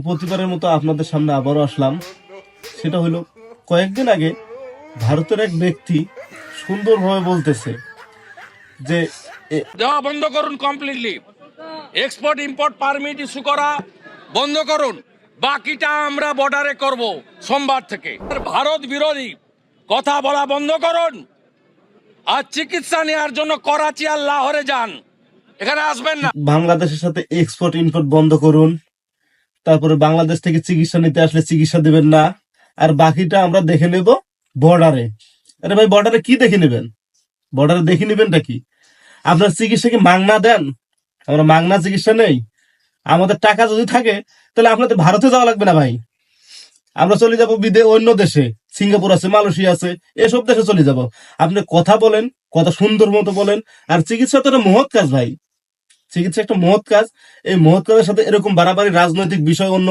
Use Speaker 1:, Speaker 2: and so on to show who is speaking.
Speaker 1: প্রতিবারের মতো আপনাদের সামনে আবারও আসলাম। সেটা হলো, কয়েকদিন আগে ভারতের এক ব্যক্তি সুন্দরভাবে বলতেছে যে
Speaker 2: দেওয়া বন্ধ করুন, completely export import permit issue করা বন্ধ করুন, বাকিটা আমরা বর্ডারে করব সোমবার থেকে। ভারত বিরোধী কথা বলা বন্ধ করুন, আর চিকিৎসা নেওয়ার জন্য করাচি আর লাহোরে যান, এখানে আসবেন না।
Speaker 1: বাংলাদেশের সাথে এক্সপোর্ট ইম্পোর্ট বন্ধ করুন, তারপরে বাংলাদেশ থেকে চিকিৎসা নিতে আসলে চিকিৎসা দিবেন না, আর বাকিটা আমরা দেখে নেব বর্ডারে। আরে ভাই, বর্ডারে কি দেখে নেবেন? বর্ডারে দেখে নেবেনটা কি? আপনার চিকিৎসা কি মাগনা দেন? আমরা মাগনা চিকিৎসা নেই। আমাদের টাকা যদি থাকে তাহলে আপনাদের ভারতে যাওয়া লাগবে না ভাই। আমরা চলে যাবো অন্য দেশে, সিঙ্গাপুর আছে, মালয়েশিয়া আছে, এসব দেশে চলে যাব। আপনি কথা বলেন, কথা সুন্দর মতো বলেন। আর চিকিৎসা তো একটা মহৎ কাজ ভাই, চিকিৎসা একটা মহৎ কাজ। এই মহৎ কাজের সাথে এরকম বাড়াবাড়ি রাজনৈতিক বিষয় অন্য